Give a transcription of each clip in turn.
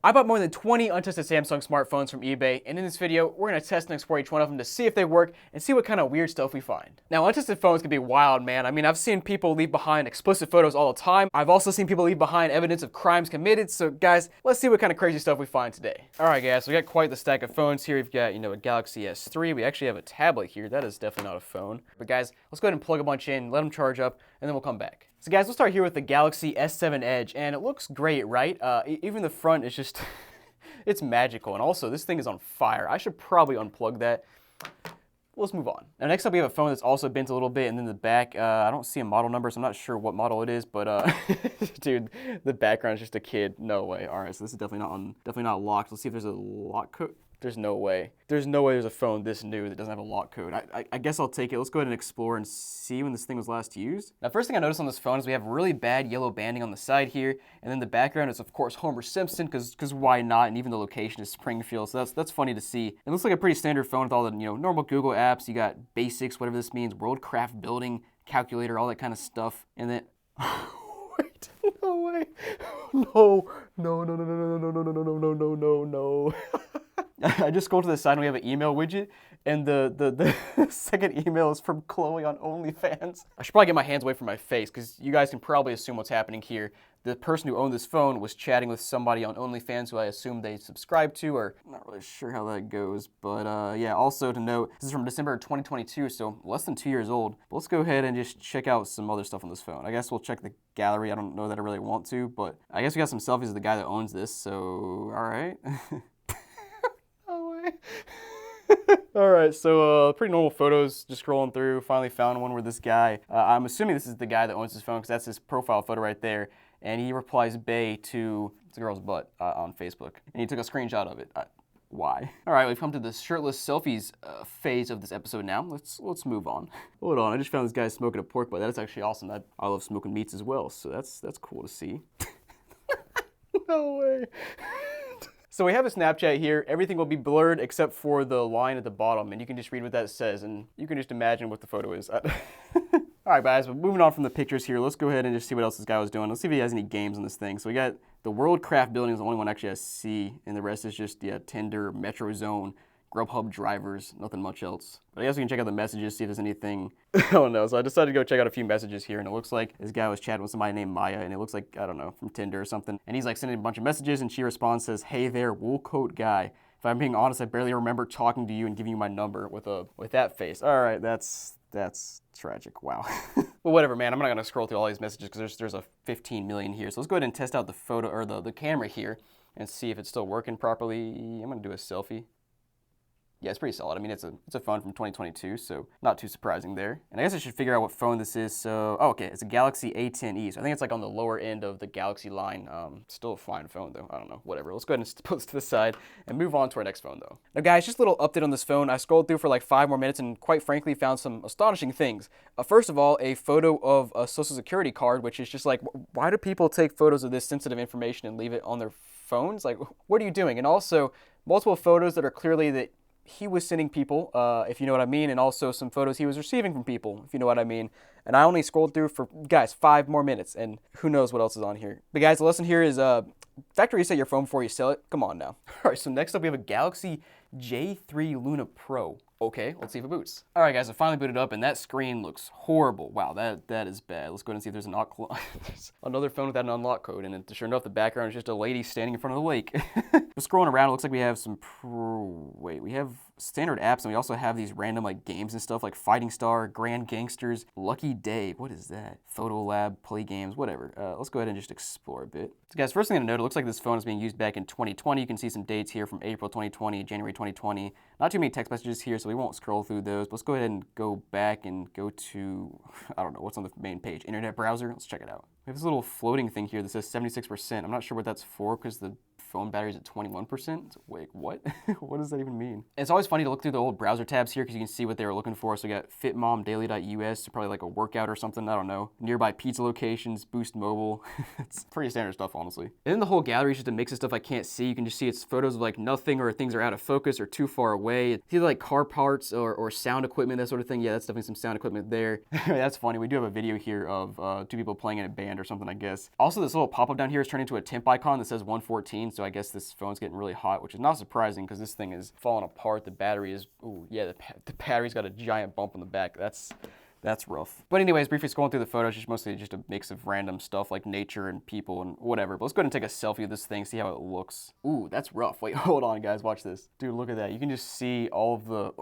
I bought more than 20 untested Samsung smartphones from eBay, and in this video, we're going to test and explore each one of them to see if they work and see what kind of weird stuff we find. Now, untested phones can be wild, man. I mean, I've seen people leave behind explicit photos all the time. I've also seen people leave behind evidence of crimes committed. So guys, let's see what kind of crazy stuff we find today. All right, guys, so we got quite the stack of phones here. We've got, a Galaxy S3. We actually have a tablet here. That is definitely not a phone. But guys, let's go ahead and plug a bunch in, let them charge up, and then we'll come back. So guys, let's start here with the Galaxy S7 Edge, and it looks great, right? Even the front is just, it's magical. And also, this thing is on fire. I should probably unplug that. Let's move on. Now, next up, we have a phone that's also bent a little bit, and then the back, I don't see a model number, so I'm not sure what model it is, but dude, the background is just a kid. No way. All right, so this is definitely not locked. Let's see if there's a lock code. There's no way. There's no way there's a phone this new that doesn't have a lock code. I guess I'll take it. Let's go ahead and explore and see when this thing was last used. Now, first thing I noticed on this phone is we have really bad yellow banding on the side here, and then the background is, of course, Homer Simpson, because why not? And even the location is Springfield, so that's funny to see. It looks like a pretty standard phone with all the normal Google apps. You got basics, whatever this means, worldcraft building, calculator, all that kind of stuff, and then. Wait, no way. No. I just scrolled to the side and we have an email widget, and the second email is from Chloe on OnlyFans. I should probably get my hands away from my face because you guys can probably assume what's happening here. The person who owned this phone was chatting with somebody on OnlyFans who I assume they subscribe to, or I'm not really sure how that goes. But yeah, also to note, this is from December 2022, so less than 2 years old. But let's go ahead and just check out some other stuff on this phone. I guess we'll check the gallery. I don't know that I really want to, but I guess we got some selfies of the guy that owns this, so all right. All right, so pretty normal photos, just scrolling through, finally found one where this guy, I'm assuming this is the guy that owns this phone because that's his profile photo right there, and he replies bae to the girl's butt on Facebook, and he took a screenshot of it. Why? All right, we've come to the shirtless selfies phase of this episode now. Let's move on. Hold on, I just found this guy smoking a pork butt. That's actually awesome. I love smoking meats as well, so that's cool to see. No way. So we have a Snapchat here. Everything will be blurred except for the line at the bottom, and you can just read what that says, and you can just imagine what the photo is. All right, guys, but moving on from the pictures here, let's go ahead and just see what else this guy was doing. Let's see if he has any games on this thing. So we got the Worldcraft building is the only one actually I see, and the rest is just, yeah, Tinder, Metro Zone, Grubhub drivers, nothing much else. But I guess we can check out the messages, see if there's anything. I don't know. So I decided to go check out a few messages here, and it looks like this guy was chatting with somebody named Maya, and it looks like, I don't know, from Tinder or something. And he's like sending a bunch of messages, and she responds, says, "Hey there, wool coat guy. If I'm being honest, I barely remember talking to you and giving you my number," with that face. All right, that's tragic. Wow. Well, whatever, man. I'm not gonna scroll through all these messages because there's a 15 million here. So let's go ahead and test out the photo or the camera here and see if it's still working properly. I'm gonna do a selfie. Yeah, it's pretty solid. I mean, it's a phone from 2022, so not too surprising there. And I guess I should figure out what phone this is. So, oh, okay, it's a Galaxy A10e. So I think it's like on the lower end of the Galaxy line. Still a fine phone though. I don't know, whatever. Let's go ahead and put this to the side and move on to our next phone though. Now guys, just a little update on this phone. I scrolled through for like 5 more minutes and quite frankly found some astonishing things. First of all, a photo of a social security card, which is just like, why do people take photos of this sensitive information and leave it on their phones? Like, what are you doing? And also multiple photos that are clearly that he was sending people, if you know what I mean, and also some photos he was receiving from people, if you know what I mean. And I only scrolled through for, guys, 5 more minutes, and who knows what else is on here. But guys, the lesson here is factory reset your phone before you sell it. Come on now. All right, so next up we have a Galaxy J3 Luna Pro. Okay, let's see if it boots. All right, guys, I finally booted up, and that screen looks horrible. Wow, that is bad. Let's go ahead and see if there's another phone without an unlock code, and sure enough, the background is just a lady standing in front of the lake. Just scrolling around, it looks like we have some we have standard apps, and we also have these random like games and stuff like Fighting Star, Grand Gangsters, Lucky Day. What is that? Photo Lab, Play Games, whatever. Let's go ahead and just explore a bit. So guys, first thing to note, it looks like this phone is being used back in 2020. You can see some dates here from April 2020, January 2020. Not too many text messages here, so we won't scroll through those. But let's go ahead and go back and go to, I don't know, what's on the main page? Internet browser? Let's check it out. We have this little floating thing here that says 76%. I'm not sure what that's for because the phone battery is at 21%. So wait, what? What does that even mean? It's always funny to look through the old browser tabs here because you can see what they were looking for. So we got fitmomdaily.us, so probably like a workout or something, I don't know. Nearby pizza locations, Boost Mobile. It's pretty standard stuff, honestly. And then the whole gallery is just a mix of stuff I can't see. You can just see it's photos of like nothing, or things are out of focus or too far away. It's either like car parts or sound equipment, that sort of thing. Yeah, that's definitely some sound equipment there. That's funny. We do have a video here of 2 people playing in a band or something, I guess. Also, this little pop-up down here is turned into a temp icon that says 114. 2017, so I guess this phone's getting really hot, which is not surprising because this thing is falling apart. The battery is, ooh, yeah, the battery's got a giant bump on the back. That's rough. But anyways, briefly scrolling through the photos, just mostly just a mix of random stuff like nature and people and whatever. But let's go ahead and take a selfie of this thing, see how it looks. Ooh, that's rough. Wait, hold on, guys, watch this. Dude, look at that. You can just see all of the,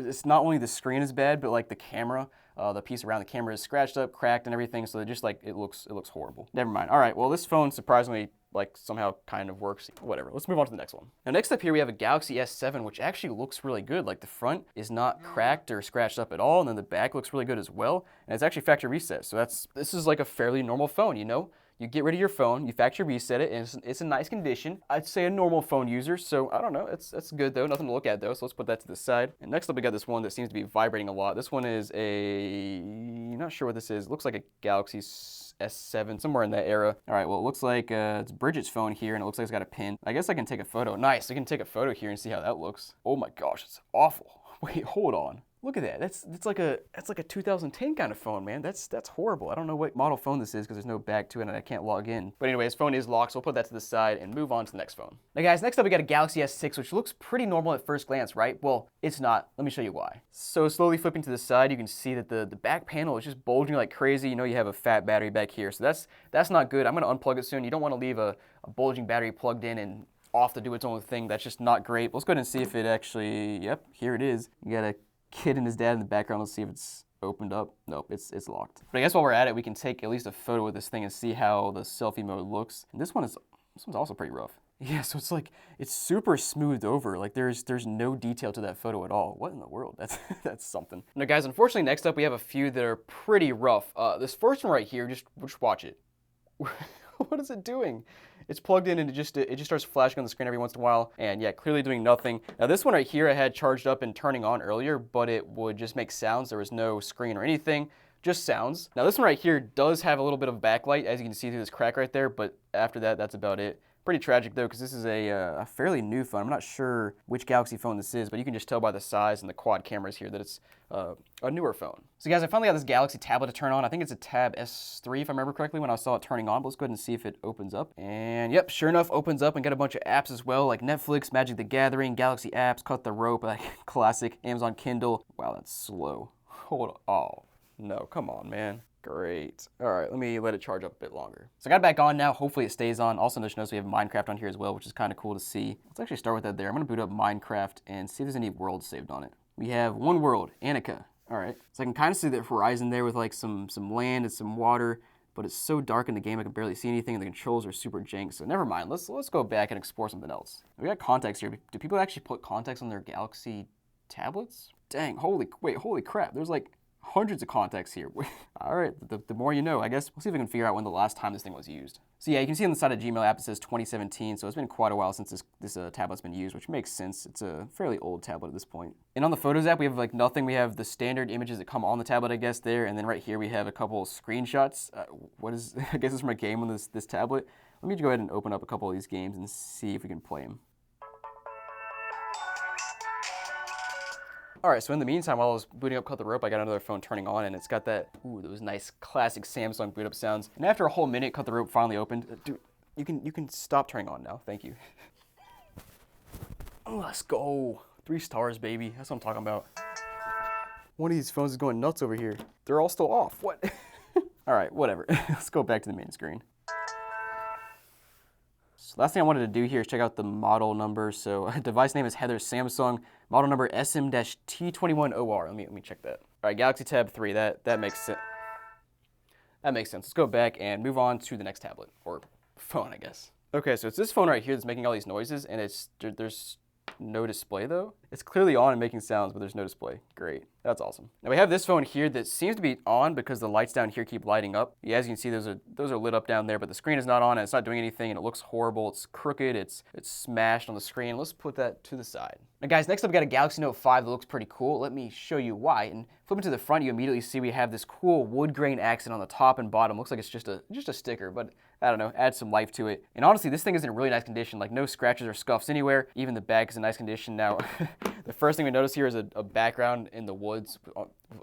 it's not only the screen is bad, but like the camera, the piece around the camera is scratched up, cracked and everything. So it just like, it looks horrible. Never mind. All right, well, this phone surprisingly like somehow kind of works. Whatever, let's move on to the next one. Now next up here we have a Galaxy S7, which actually looks really good. Like the front is not cracked or scratched up at all, and then the back looks really good as well, and it's actually factory reset. So this is like a fairly normal phone, you know? You get rid of your phone, you factory reset it, and it's in nice condition. I'd say a normal phone user, so I don't know, it's good though, nothing to look at though, so let's put that to the side. And next up we got this one that seems to be vibrating a lot. This one is not sure what this is. It looks like a Galaxy S7, somewhere in that era. All right, well, it looks like it's Bridget's phone here, and it looks like it's got a pin. I guess I can take a photo. Nice, I can take a photo here and see how that looks. Oh my gosh, it's awful. Wait, hold on. Look at that. That's like a 2010 kind of phone, man. That's horrible. I don't know what model phone this is because there's no back to it and I can't log in. But anyways, phone is locked, so we'll put that to the side and move on to the next phone. Now guys, next up we got a Galaxy S6, which looks pretty normal at first glance, right? Well, it's not. Let me show you why. So slowly flipping to the side, you can see that the back panel is just bulging like crazy. You know you have a fat battery back here, so that's not good. I'm gonna unplug it soon. You don't want to leave a bulging battery plugged in and off to do its own thing. That's just not great. Let's go ahead and see if it actually, yep, here it is. You got a kid and his dad in the background. Let's see if it's opened up. Nope, it's locked. But I guess while we're at it, we can take at least a photo of this thing and see how the selfie mode looks. And this one's also pretty rough. Yeah, so it's like, it's super smoothed over. Like there's no detail to that photo at all. What in the world? That's something. Now guys, unfortunately next up we have a few that are pretty rough. This first one right here, just watch it. What is it doing? It's plugged in and it just starts flashing on the screen every once in a while, and yeah, clearly doing nothing. Now this one right here I had charged up and turning on earlier, but it would just make sounds. There was no screen or anything, just sounds. Now this one right here does have a little bit of backlight, as you can see through this crack right there, but after that, that's about it. Pretty tragic though, because this is a fairly new phone. I'm not sure which Galaxy phone this is, but you can just tell by the size and the quad cameras here that it's a newer phone. So guys, I finally got this Galaxy tablet to turn on. I think it's a Tab S3 if I remember correctly when I saw it turning on. But let's go ahead and see if it opens up. And yep, sure enough, opens up and got a bunch of apps as well, like Netflix, Magic the Gathering, Galaxy apps, Cut the Rope, like classic, Amazon Kindle. Wow, that's slow. Hold on. Oh, no, come on, man. Great. All right, let me let it charge up a bit longer. So I got it back on now. Hopefully it stays on. Also, just notice we have Minecraft on here as well, which is kind of cool to see. Let's actually start with that there. I'm going to boot up Minecraft and see if there's any worlds saved on it. We have one world, Annika. All right. So I can kind of see the horizon there with like some land and some water, but it's so dark in the game I can barely see anything, and the controls are super jank. So never mind. Let's go back and explore something else. We got contacts here. Do people actually put contacts on their Galaxy tablets? Dang, holy crap. There's like hundreds of contacts here. All right, the more you know. I guess we'll see if we can figure out when the last time this thing was used. So yeah, you can see on the side of Gmail app it says 2017, so it's been quite a while since this tablet's been used, which makes sense. It's a fairly old tablet at this point. And on the Photos app, we have like nothing. We have the standard images that come on the tablet, I guess, there, and then right here we have a couple screenshots. What is, I guess it's from a game on this tablet. Let me go ahead and open up a couple of these games and see if we can play them. All right, so in the meantime, while I was booting up Cut the Rope, I got another phone turning on, and it's got that, those nice classic Samsung boot up sounds. And after a whole minute, Cut the Rope finally opened. Dude, you can stop turning on now. Thank you. Oh, let's go. 3 stars, baby. That's what I'm talking about. One of these phones is going nuts over here. They're all still off. What? All right, whatever. Let's go back to the main screen. So last thing I wanted to do here is check out the model number. So device name is Heather Samsung. Model number SM-T21OR. Let me check that. All right, Galaxy Tab 3. That makes sense. That makes sense. Let's go back and move on to the next tablet or phone, I guess. Okay, so it's this phone right here that's making all these noises, and there's no display though. It's clearly on and making sounds, but there's no display. Great, that's awesome. Now we have this phone here that seems to be on because the lights down here keep lighting up. Yeah, as you can see, those are lit up down there, but the screen is not on and it's not doing anything, and it looks horrible. It's crooked, it's smashed on the screen. Let's put that to the side. Now guys, next up we got a Galaxy Note 5 that looks pretty cool. Let me show you why. And flipping to the front, you immediately see we have this cool wood grain accent on the top and bottom. Looks like it's just a sticker, but I don't know, add some life to it. And honestly, this thing is in really nice condition, like no scratches or scuffs anywhere. Even the back is in nice condition. Now, the first thing we notice here is a background in the woods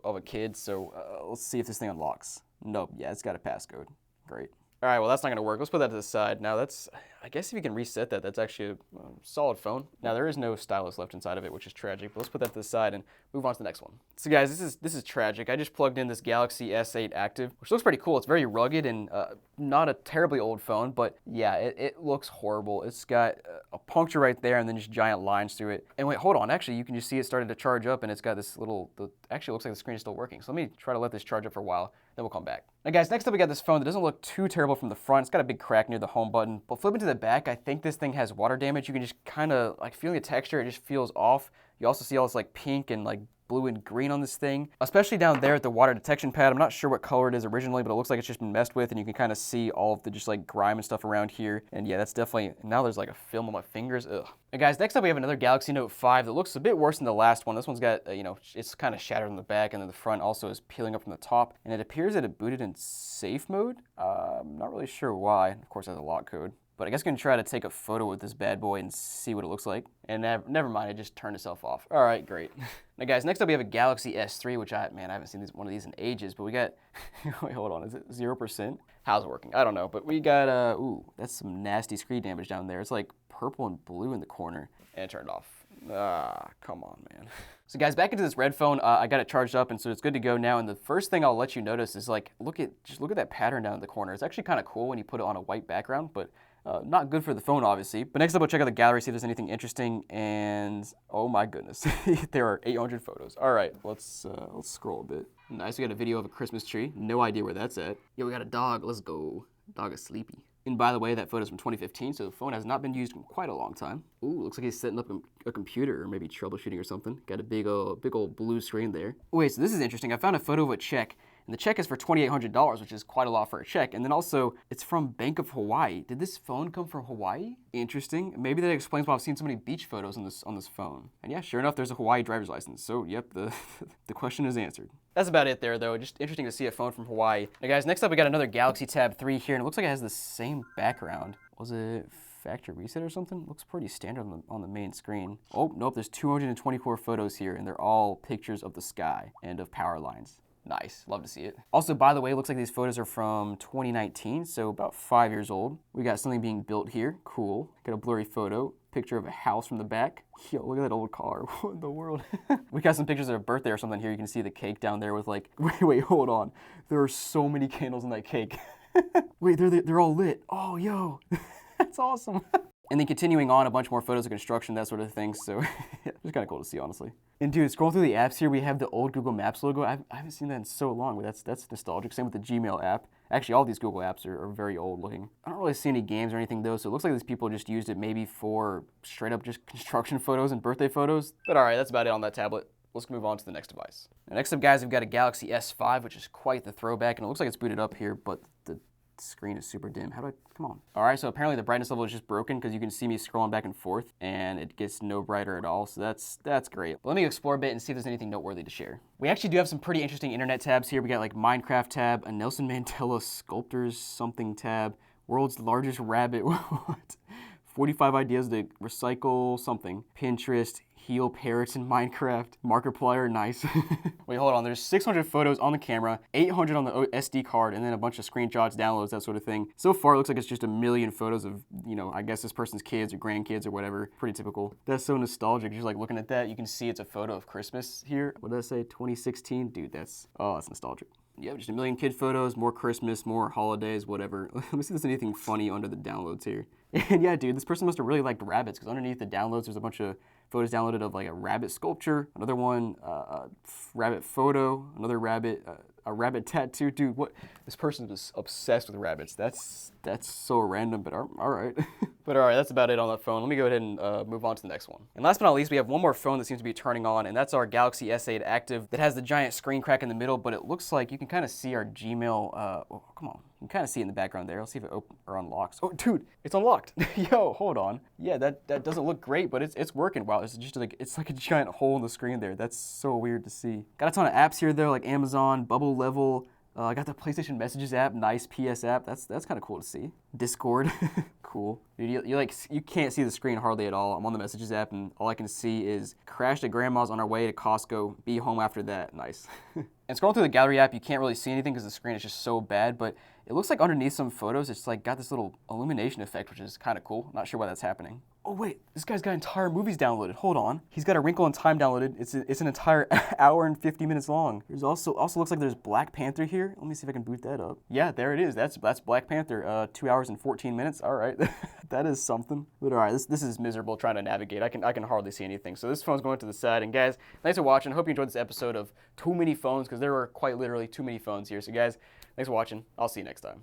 of a kid. So let's see if this thing unlocks. Nope, yeah, it's got a passcode. Great. All right, well, that's not gonna work. Let's put that to the side. Now I guess if you can reset that, that's actually a solid phone. Now there is no stylus left inside of it, which is tragic, but let's put that to the side and move on to the next one. So guys, this is tragic. I just plugged in this Galaxy S8 Active, which looks pretty cool. It's very rugged and not a terribly old phone, but yeah, it looks horrible. It's got a puncture right there and then just giant lines through it. And wait, hold on. Actually, you can just see it started to charge up and it's got this little, actually looks like the screen is still working. So let me try to let this charge up for a while, then we'll come back. Now guys, next up we got this phone that doesn't look too terrible from the front. It's got a big crack near the home button, but flipping to the back, I think this thing has water damage. You can just kind of, like feeling the texture, it just feels off. You also see all this like pink and like blue and green on this thing, especially down there at the water detection pad. I'm not sure what color it is originally, but it looks like it's just been messed with, and you can kind of see all of the just like grime and stuff around here. And yeah, that's definitely, now there's like a film on my fingers. Ugh. And guys, next up we have another Galaxy Note 5 that looks a bit worse than the last one. This one's got, you know, it's kind of shattered on the back, and then the front also is peeling up from the top. And it appears that it booted in safe mode. I'm not really sure why. Of course, it has a lock code. But I guess I'm gonna try to take a photo with this bad boy and see what it looks like. And never mind, it just turned itself off. All right, great. Now guys, next up we have a Galaxy S3, which I haven't seen one of these in ages, but we got, wait, hold on, is it 0%? How's it working? I don't know, but we got, ooh, that's some nasty screen damage down there. It's like purple and blue in the corner, and it turned off. Ah, come on, man. So guys, back into this red phone, I got it charged up, and so it's good to go now. And the first thing I'll let you notice is like, just look at that pattern down in the corner. It's actually kind of cool when you put it on a white background, but not good for the phone, obviously. But next up, we'll check out the gallery, see if there's anything interesting. And oh my goodness, there are 800 photos. All right, let's scroll a bit. Nice, we got a video of a Christmas tree. No idea where that's at. Yo, we got a dog. Let's go. Dog is sleepy. And by the way, that photo's from 2015, so the phone has not been used in quite a long time. Ooh, looks like he's setting up a computer or maybe troubleshooting or something. Got a big old blue screen there. Wait, so this is interesting. I found a photo of a check. And the check is for $2,800, which is quite a lot for a check. And then also, it's from Bank of Hawaii. Did this phone come from Hawaii? Interesting. Maybe that explains why I've seen so many beach photos on this phone. And yeah, sure enough, there's a Hawaii driver's license. So yep, the question is answered. That's about it there, though. Just interesting to see a phone from Hawaii. Now guys, next up we got another Galaxy Tab 3 here, and it looks like it has the same background. Was it factory reset or something? Looks pretty standard on the main screen. Oh, nope, there's 224 photos here, and they're all pictures of the sky and of power lines. Nice, love to see it. Also, by the way, it looks like these photos are from 2019, so about 5 years old. We got something being built here, cool. Got a blurry photo, picture of a house from the back. Yo, look at that old car, what in the world? We got some pictures of a birthday or something here. You can see the cake down there with like, wait, hold on. There are so many candles in that cake. Wait, they're all lit. Oh, yo, that's awesome. And then continuing on, a bunch more photos of construction, that sort of thing. So it's kind of cool to see, honestly. And dude, scrolling through the apps here, we have the old Google Maps logo. I haven't seen that in so long, but that's nostalgic. Same with the Gmail app. Actually, all these Google apps are very old looking. I don't really see any games or anything though, so it looks like these people just used it maybe for straight up just construction photos and birthday photos. But all right, that's about it on that tablet. Let's move on to the next device. Now, next up, guys, we've got a Galaxy S5, which is quite the throwback, and it looks like it's booted up here, but the screen is super dim. How do I, come on. All right, so apparently the brightness level is just broken because you can see me scrolling back and forth and it gets no brighter at all, so that's great. But let me explore a bit and see if there's anything noteworthy to share. We actually do have some pretty interesting internet tabs here. We got like Minecraft tab, a Nelson Mandela sculptors something tab, world's largest rabbit, what? 45 ideas to recycle something, Pinterest, heal parrots in Minecraft, Markiplier, nice. Wait, hold on, there's 600 photos on the camera, 800 on the SD card, and then a bunch of screenshots, downloads, that sort of thing. So far, it looks like it's just a million photos of, you know, I guess this person's kids or grandkids or whatever. Pretty typical. That's so nostalgic. Just like looking at that, you can see it's a photo of Christmas here. What did I say, 2016? Dude, that's nostalgic. Yeah, just a million kid photos, more Christmas, more holidays, whatever. Let me see if there's anything funny under the downloads here. And yeah, dude, this person must have really liked rabbits, because underneath the downloads, there's a bunch of photos downloaded of like a rabbit sculpture, another one, a rabbit photo, another rabbit, a rabbit tattoo. Dude, what? This person is obsessed with rabbits. That's so random, but all right. But all right, that's about it on that phone. Let me go ahead and move on to the next one. And last but not least, we have one more phone that seems to be turning on, and that's our Galaxy S8 Active that has the giant screen crack in the middle, but it looks like you can kind of see our Gmail, oh, come on. You can kind of see it in the background there. Let's see if it opens or unlocks. Oh, dude, it's unlocked. Yo, hold on. Yeah, that doesn't look great, but it's working. Wow, it's just like, it's like a giant hole in the screen there. That's so weird to see. Got a ton of apps here though, like Amazon, Bubble Level, I got the PlayStation Messages app, nice PS app. That's kind of cool to see. Discord, cool. Dude, you can't see the screen hardly at all. I'm on the Messages app and all I can see is crashed at grandma's on our way to Costco. Be home after that. Nice. And scrolling through the gallery app, you can't really see anything because the screen is just so bad. But it looks like underneath some photos, it's like got this little illumination effect, which is kind of cool. Not sure why that's happening. Oh wait, this guy's got entire movies downloaded. Hold on. He's got A Wrinkle in Time downloaded. It's an entire hour and 50 minutes long. There's also looks like there's Black Panther here. Let me see if I can boot that up. Yeah, there it is. That's Black Panther. 2 hours and 14 minutes. All right, that is something. But all right, this is miserable trying to navigate. I can hardly see anything. So this phone's going to the side. And guys, thanks for watching. Hope you enjoyed this episode of Too Many Phones because there were quite literally too many phones here. So guys, thanks for watching. I'll see you next time.